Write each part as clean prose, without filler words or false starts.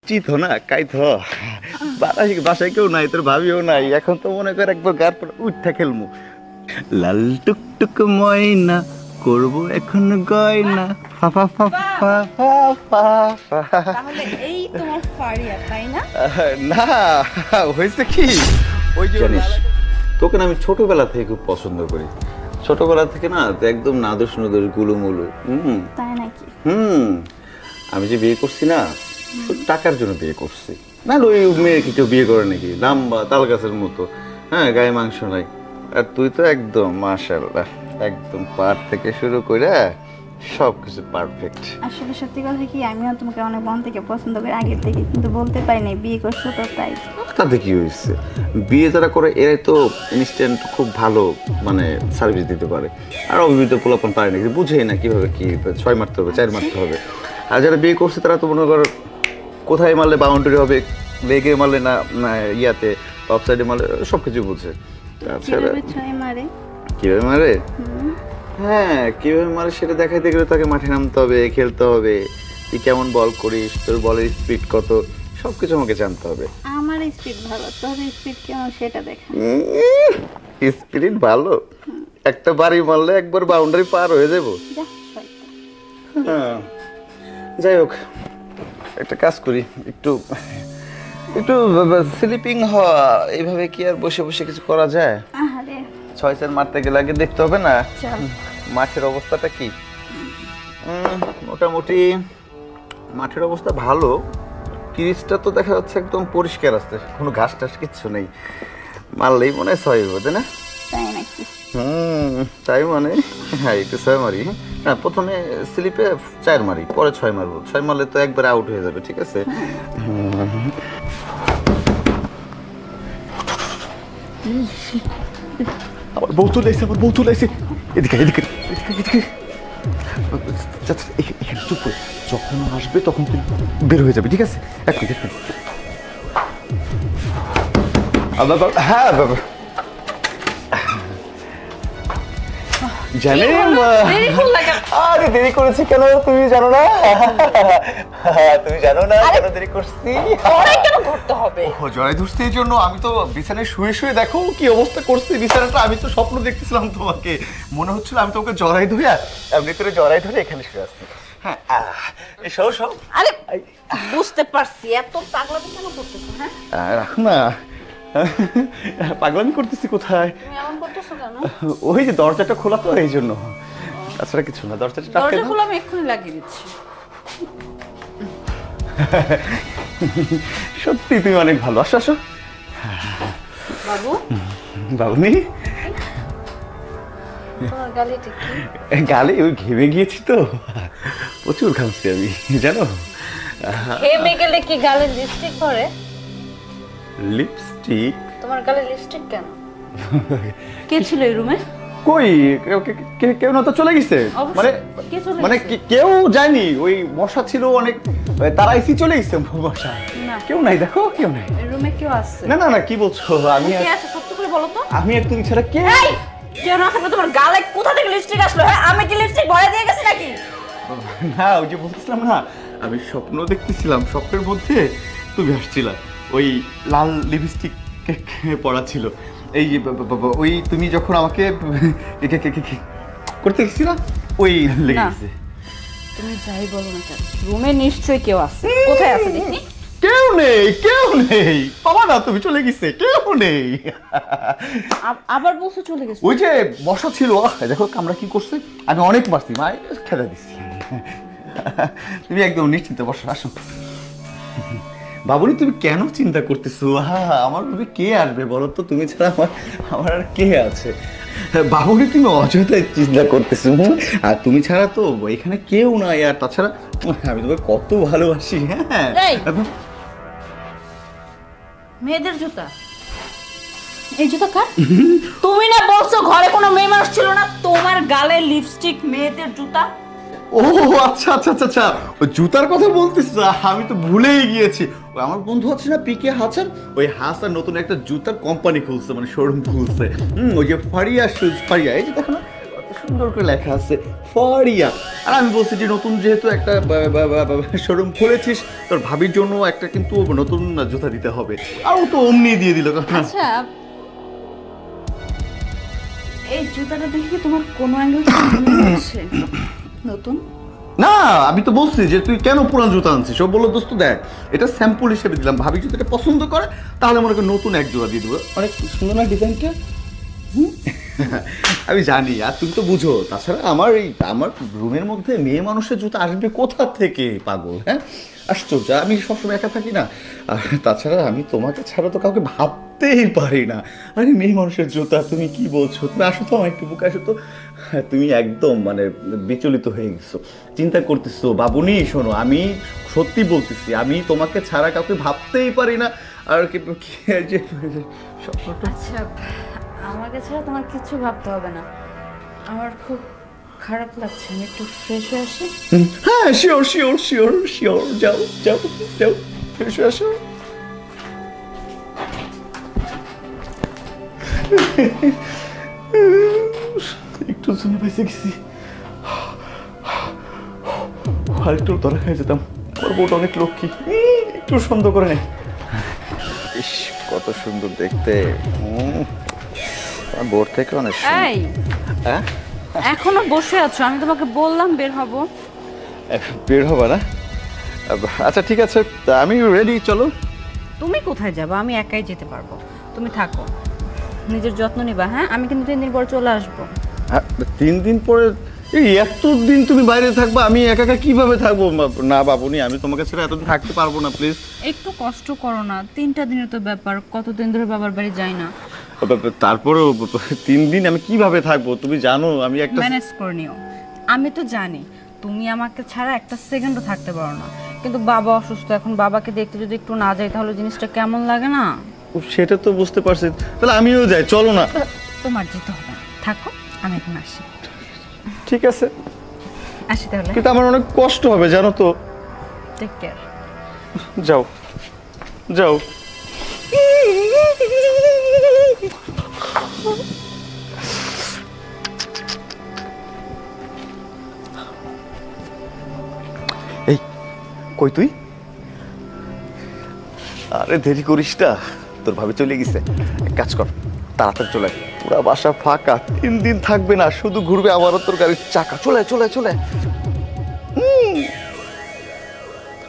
চিত না কাইত বাসায় কেউ নাই, তোর ভাবিও নাই, এখন তো মনে কর একবার গার পর উঠা খেলমু। লাল টুকটুক ময়না করবো এখন গয়না, ফা ফা ফা ফা ফা ফা ফা। তাহলে এই তোমার ফারিয়া, তাই না? না, হয়েছে কি, ওই যে তোকে না আমি ছোটবেলা থেকে খুব পছন্দ করি। ছোটবেলা থেকে না একদম নাদুস নুদুস গুলুমুলু। তাই নাকি? আমি যে বিয়ে করছি না, শুধু টাকার জন্য বিয়ে করছি। না ওই মেয়েকে কেউ বিয়ে করে নাকি, লম্বা তাল গাছের মতো, হ্যাঁ, গায়ে মাংস নাই। আর তুই তো একদম মাশাআল্লাহ, একদম পার থেকে শুরু করে সবকিছু পারফেক্ট। আসলে সত্যি কথা কি, আমিও তোমাকে অনেক মন থেকে পছন্দ করি আগের থেকে, কিন্তু বলতে পারি নাই, বিয়ে করছো তো তাই। তাতে কি হয়েছে, বিয়ে যারা করে এরাই তো ইনস্ট্যান্ট খুব ভালো মানে সার্ভিস দিতে পারে। আর অবিবাহিত পোলাপন পারে না, বুঝেই না কিভাবে কি 6 মারতে হবে 4 মারতে হবে। আর যারা বিয়ে করছে তারা তো মনে করো কোথায় মারলে বাউন্ডারি হবে, লেগে মারলে না ইয়াতে অফ সাইডে মারলে সব কিছু বুঝে। তাছাড়া কিভাবে মারে, হ্যাঁ কিভাবে মারে সেটা দেখাইতে গেলে তাকে মাঠে নামতে হবে, খেলতে হবে, তুই কেমন বল করিস, তোর বলের স্পিড কত, সবকিছু আমাকে জানতে হবে। আমার স্পিড ভালো, তোর স্পিড কেমন সেটা দেখা। স্পিড ভালো, একটা বাড়ি মারলে একবার বাউন্ডারি পার হয়ে যাবো। যাই হোক, একটা কাজ করি, একটু একটু স্লিপিং হওয়া, এইভাবে কি আর বসে বসে কিছু করা যায়? 6-4 মারতে গেলে আগে দেখতে হবে না মাঠের অবস্থাটা কি। মোটামুটি মাঠের অবস্থা ভালো, ক্রিজটা তো দেখা যাচ্ছে একদম পরিষ্কার আছে, কোনো ঘাস টাস কিচ্ছু নেই। মারলেই মনে হয় 6 হবে, তাই না? তাই মানে হ্যাঁ একটু 6 মারি। হ্যাঁ প্রথমে স্লিপে 4 মারি, পরে 6 মারবো। 6 মারলে তো একবার আউট হয়ে যাবে, ঠিক আছে? আমার বউ চলে এসে, আমার বউ চলে এসে, এদিকে এদিকে এদিকে। এখানে চুপ করে, যখন আসবে তখন তুই বের হয়ে যাবে, ঠিক আছে? এক মিনিট। হ্যাঁ বাবা জানেন, আরে দেরি করেছি কেন তুমি জানো না? তুমি জানো না কেন দেরি করছি? জড়াই ধরছি এই জন্য। আমি তো বিছানায় শুয়ে শুয়ে দেখো কি অবস্থা করছি বিছানাটা। আমি তো স্বপ্ন দেখতেছিলাম তোমাকে, মনে হচ্ছিল আমি তোমাকে জড়াই ধরে এমনি করে জড়াই ধরে এখানে শুয়ে আসছি। হ্যাঁ সব সব আরে বুঝতে পারছি, এত পাগলামি কেন করতেছো? হ্যাঁ রাখো না, পাগলামি করতেছি কোথায়? এমন করতেছো কেন? ওই যে দরজাটা খোলা তো এই জন্য, তাছাড়া কিছু না। দরজাটা খোলা, আমি এক্ষুনি লাগিয়ে দিচ্ছি। সত্যি তুমি অনেক ভালো। আসো আসো বাবু। বাবুনি, গালে ওই ঘেমে গিয়েছি তো, প্রচুর ঘামছি আমি জানো। ঘেমে গেলে কি গালে লিপস্টিক পরে? লিপস্টিক? তোমার গালে লিপস্টিক কেন? কে ছিল এই রুমে? কই কেউ না তো, চলে গেছে। মানে কেউ যায়নি, ওই মশা ছিল অনেক, তারা এসে চলে গেছে। মশা কেউ নাই, দেখো কেউ নাই রুমে। কেউ আছে? না না না, কি বলছো? আমি কে আছে সত্য করে বলো তো। আমি আর তুমি ছাড়া কে? কেউ না থাকলে তোমার গালে কোথা থেকে লিপস্টিক আসলো? হ্যাঁ আমি কি লিপস্টিক ভরে দিয়ে গেছি নাকি? না ওই যে বলছিলাম না, আমি স্বপ্ন দেখতেছিলাম, স্বপ্নের মধ্যে তুমি আসছিলা, ওই লাল লিপস্টিক পড়া ছিল। এই ওই তুমি যখন আমাকে করতে গেছিলা ওই লেগে গেছে। তুমি যাই বলো না কেন, রুমে নিশ্চয়ই কেউ আছে। কোথায় আছে দেখি? কেউ নেই, কেউ নেই বাবা, না তুমি চলে গেছে, কেউ নেই। আবার বলছো চলে গেছে? ওই যে মশা ছিল, দেখো কামড়া কি করছে, আমি অনেক মারছি, মা খেতে দিচ্ছি। তুমি একদম নিশ্চিন্তে বসো, আসো। বাবুনি তুমি কেন চিন্তা করতেছো? আমার রুমে কে আসবে বলো তো, তুমি ছাড়া আমার আর কে আছে? বাবুনি তুমি অযথাই চিন্তা করতেছো, আর তুমি ছাড়া তো এখানে কেউ নাই। আর তাছাড়া আমি তোমাকে কত ভালোবাসি। হ্যাঁ মেয়েদের জুতা, এই জুতা কার? তুমি না বলছো ঘরে কোনো মেয়ে মানুষ ছিল না, তোমার গালে লিপস্টিক মেয়েদের জুতা? ও আচ্ছা আচ্ছা আচ্ছা, ওই জুতার কথা বলতেছ, আমি তো ভুলেই গিয়েছি। ওই আমার বন্ধু আছে না পিকে হাসান, ওই হাসান নতুন একটা জুতার কোম্পানি খুলছে, মানে শোরুম খুলছে। ওই যে ফারিয়া শুজ, ফারিয়া, এই যে দেখো না কত সুন্দর করে লেখা আছে ফারিয়া। আর আমি বলছি যে নতুন যেহেতু একটা শোরুম খুলেছিস, তোর ভাবির জন্য একটা কিন্তু নতুন জুতা দিতে হবে। আর ও তো অমনি দিয়ে দিল। আচ্ছা, এই জুতাটা দেখে কি তোমার কোনো অ্যাঙ্গেল থেকে মনে হচ্ছে নতুন? না, আমি তো বলছি যে তুই কেন পুরান জুতা আনছিস। ও বললো দোস্ত দেখ, এটা স্যাম্পল হিসেবে দিলাম, ভাবি যদি এটা পছন্দ করে তাহলে মনে করি নতুন এক জোড়া দিয়ে দেবো। অনেক সুন্দর না ডিজাইনটা? আমি জানি, আর তুমি তো বুঝো। তাছাড়া আমার রুমের মধ্যে মেয়ে মানুষের জুতা আসবে কোথা থেকে পাগল? হ্যাঁ, আশ্চর্য, আমি সবসময় একা থাকি না। আর তাছাড়া আমি তোমাকে ছাড়া তো কাউকে ভাবতেই পারি না। আরে মেয়ে মানুষের জুতা, তুমি কি বলছো? তুমি আসো তো, আমার একটু বুকে আসো তো। তুমি একদম মানে বিচলিত হয়ে গেছো, চিন্তা করতেছো। বাবুনি শোনো, আমি সত্যি বলতেছি, আমি তোমাকে ছাড়া কাউকে ভাবতেই পারি না। আর যে স্বপ্নটা। আচ্ছা, আমাকে ছাড়া তোমার কিছু ভাবতে হবে না। আমার খুব খারাপ লাগছে, আমি একটু ফ্রেশ হয়ে আসি। হ্যাঁ, শিওর শিওর শিওর শিওর, যাও যাও যাও, ফ্রেশ হয়ে আসো। একটু জন্য বেঁচে গেছি, আরেকটু ধরে খেয়ে যেতাম। ওর বউটা অনেক লক্ষ্মী, একটু সুন্দর করে নেই। ইস, কত সুন্দর দেখতে। বোর থেকে অনেক এই, এখনো বসে আছো? আমি তোমাকে বললাম বের হব। বের হবে না? আচ্ছা ঠিক আছে, আমি রেডি, চলো। তুমি কোথায় যাবে? আমি একাই যেতে পারবো, তুমি থাকো, নিজের যত্ন নিবা। হ্যাঁ, আমি কিন্তু 3 দিন পর চলে আসবো। 3 দিন পরে? এতদিন তুমি বাইরে থাকবা, আমি একা একা কিভাবে থাকবো? না বাবুনি, আমি তোমাকে ছেড়ে এতদিন থাকতে পারবো না, প্লিজ। একটু কষ্ট করো না, 3টা দিনের তো ব্যাপার, কতদিন ধরে বাবার বাড়ি যাই না। তারপরেও 3 দিন আমি কিভাবে থাকবো? তুমি জানো আমি একটা ম্যানেজ করে নিও। আমি তো জানি তুমি আমাকে ছাড়া একটা সেকেন্ডও থাকতে পারো না, কিন্তু বাবা অসুস্থ, এখন বাবাকে দেখতে যদি একটু না যাই তাহলে জিনিসটা কেমন লাগে না? সেটা তো বুঝতে পারছি, তাহলে আমিও যাই, চলো না। তোমার যেতে হবে না, থাকো, আমি এখন আসি। ঠিক আছে, আসি তাহলে। কিন্তু আমার অনেক কষ্ট হবে জানো তো। Take care. যাও যাও। এই কই তুই? আরে দেরি করিস না, তোর ভাবে চলে গেছে। এক কাজ কর, তাড়াতাড়ি চলে আয়। পুরা বাসা ফাঁকা, 3 দিন থাকবে না, শুধু ঘুরবে আবারও তোর গাড়ির চাকা। চলে চলে চলে।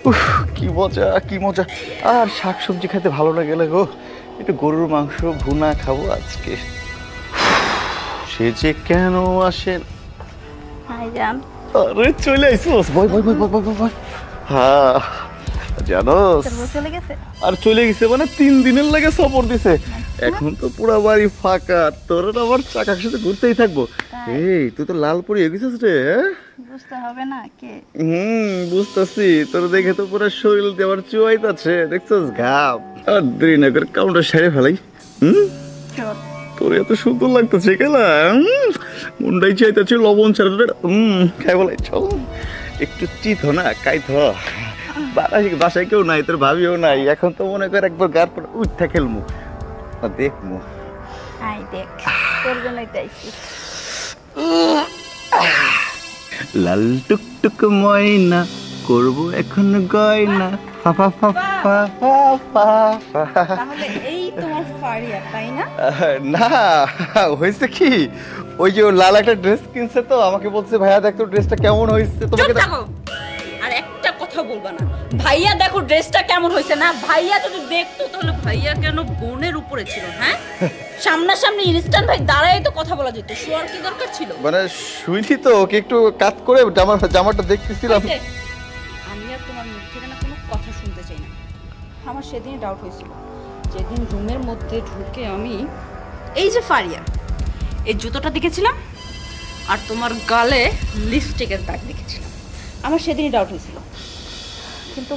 উফ, কি মজা কি মজা। আর শাকসবজি খেতে ভালো লাগে গো। একটু গরুর মাংস ভুনা খাবো আজকে। সে যে কেন আসে। হাই জান। আরে চলে আইসোস, বয় বয় বয় বয় বয় বয়। হ্যাঁ জানোস, চলে গেছে। আর চলে গেছে মানে 3 দিনের লাগে সফর দিছে। এখন তো পুরা বাড়ি ফাঁকা, তোর আবার চাকার সাথে ঘুরতেই থাকবো। এই তুই তো লাল পরে গেছিস রে। বুঝতে হবে না কে? বুঝতেছি, তোর দেখে তো পুরো শরীর দেওয়ার চুয়াইতাছে, দেখছস ঘাম। আর দেরি না করে কাউন্টার সেরে ফেলাই। তোর এত সুন্দর লাগতেছে কেলা, মুন্ডাই চাইতেছে লবণ ছাড়া। খাই বলাই, চল একটু চিত না কাইত। বাসায় কেউ নাই, তোর ভাবিও নাই, এখন তো মনে কর একবার গার পর উঠতে খেলমু, দেখমু। আই দেখ, তোর জন্যই তাইছি। লাল টুকটুক ময়না করবো এখন গয়না। তাহলে এই তোমার ফারিয়া, তাই না? না, হয়েছে কি, ওই যে লাল একটা ড্রেস কিনছে, তো আমাকে বলছে ভাইয়া দেখ তো ড্রেসটা কেমন হয়েছে। তোমাকে আর একটা কথা বলবা না, ভাইয়া দেখো ড্রেসটা কেমন হয়েছে না। ভাইয়া যদি দেখতো তাহলে ভাইয়া কেন বোনের উপরে ছিল? হ্যাঁ, সামনাসামনি ইনস্ট্যান্ট ভাই দাঁড়াই তো কথা বলা যেত, শোয়ার কি দরকার ছিল? মানে শুইনি তো, ওকে একটু কাট করে জামাটা দেখতেছিলাম। আমি আর তোমার মুখ থেকে না কোনো কথা শুনতে চাই না। আমার সেদিনই ডাউট হয়েছিল, যেদিন রুমের মধ্যে ঢুকে আমি এই যে ফারিয়া এই জুতোটা দেখেছিলাম আর তোমার গালে লিপস্টিকের দাগ দেখেছিলাম, আমার সেদিনই ডাউট হয়েছিল। কিন্তু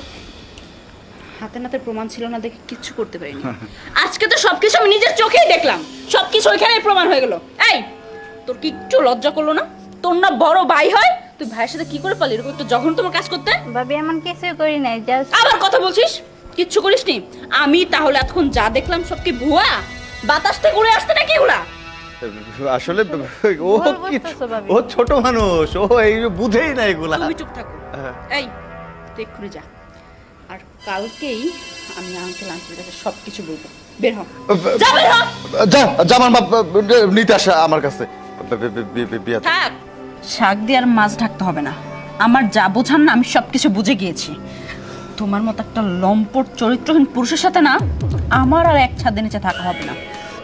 হাতে নাতে প্রমাণ ছিল না দেখে কিচ্ছু করতে পারিনি। আজকে তো সবকিছু আমি নিজের চোখেই দেখলাম, সবকিছু ওইখানেই প্রমাণ হয়ে গেল। এই তোর কি একটু লজ্জা করলো না? তোর না বড় ভাই হয়, তুই ভাইয়ের সাথে কি করে পারলি এরকম একটা যখন তোমার কাজ করতে? ভাবি এমন কিছু করি নাই, জাস্ট। আবার কথা বলছিস, কিচ্ছু করিসনি। আমি তাহলে এতক্ষণ যা দেখলাম সব কি ভুয়া? বাতাস থেকে উড়ে আসতে নাকি এগুলা? আসলে ও ভুল কি বুঝতেছো ভাবি। ও ছোট মানুষ, ও এই বুঝেই না এগুলা। তুমি চুপ থাকো। হ্যাঁ। এই তুই এক্ষুনি যা, আর কালকেই আমি আঙ্কেলের কাছে সব কিছু বলবো। বের হ, যা বের হ। যা জামার বাপ নিতে আসা আমার কাছে বিয়া। থাক, শাক দিয়ে আর মাছ ঢাকতে হবে না। আমার যা বোঝান না আমি সব কিছু বুঝে গিয়েছি। তোমার মতো একটা লম্পট চরিত্রহীন পুরুষের সাথে না আমার আর এক ছাদের নিচে থাকা হবে না।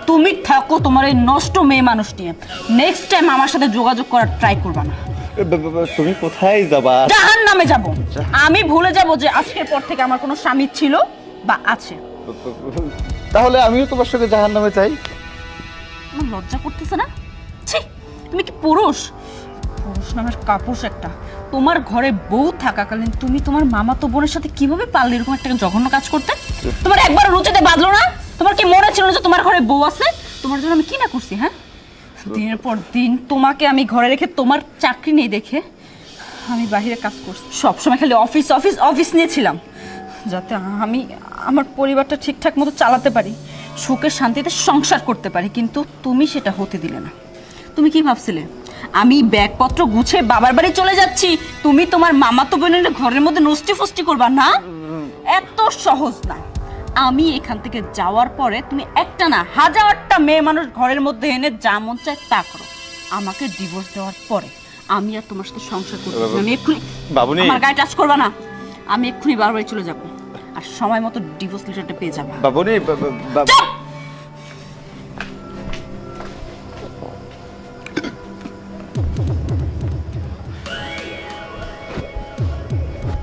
তুমি থাকো তোমার এই নষ্ট মেয়ে মানুষ নিয়ে। নেক্সট টাইম আমার সাথে যোগাযোগ করার ট্রাই করবা না। তুমি কোথায় যাবা? জাহান্নামে যাব। আমি ভুলে যাব যে আজকের পর থেকে আমার কোনো স্বামী ছিল বা আছে। তাহলে আমিও তোমার সঙ্গে জাহান্নামে চাই। আমার লজ্জা করতেছে না? ছি, তুমি কি পুরুষ? পুরুষ নামের কাপুরুষ একটা। তোমার ঘরে বউ থাকাকালীন তুমি তোমার মামাতো বোনের সাথে কিভাবে পারলে এরকম একটা জঘন্য কাজ করতে? তোমার একবার রুচিতে বাঁধলো না? তোমার কি মনে ছিল না যে তোমার ঘরে বউ আছে? তোমার জন্য আমি কি না করছি, হ্যাঁ? দিনের পর দিন তোমাকে আমি ঘরে রেখে তোমার চাকরি নেই দেখে আমি বাইরে কাজ করছি। সবসময় খালি অফিস অফিস অফিস নিয়েছিলাম, যাতে আমি আমার পরিবারটা ঠিকঠাক মতো চালাতে পারি, সুখে শান্তিতে সংসার করতে পারি। কিন্তু তুমি সেটা হতে দিলে না। তুমি কি ভাবছিলে আমি ব্যাগপত্র গুছিয়ে বাবার বাড়ি চলে যাচ্ছি, তুমি তোমার মামাতো বোনের ঘরের মধ্যে নষ্টি ফষ্টি করবা? না, এত সহজ না। আমি এখান থেকে যাওয়ার পরে তুমি একটা না হাজারটা মেয়ে মানুষ ঘরের মধ্যে এনে যা মন চায় তা করো। আমাকে ডিভোর্স দেওয়ার পরে আমি আর তোমার সাথে সংসার করতে চাই না। আমি এক্ষুনি, বাবুনি, আমার গায়ে টাচ করবা না। আমি এক্ষুনি বাবার বাড়ি চলে যাবো, আর সময় মতো ডিভোর্স লেটারটা পেয়ে যাবো। বাবুনি, চুপ!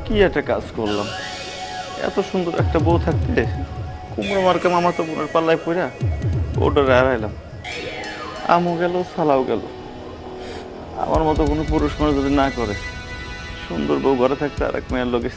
কি একটা কাজ করলাম! এত সুন্দর একটা বউ থাকতে কুমড়ো মার্কা মামা তো বোনের পাল্লায় পড়া ওটারে হারাইলাম। আমও গেল, সালাও গেল। আমার মতো কোনো পুরুষ মানুষ যদি না করে, সুন্দর বউ ঘরে থাকতে আর এক মেয়ের লোকে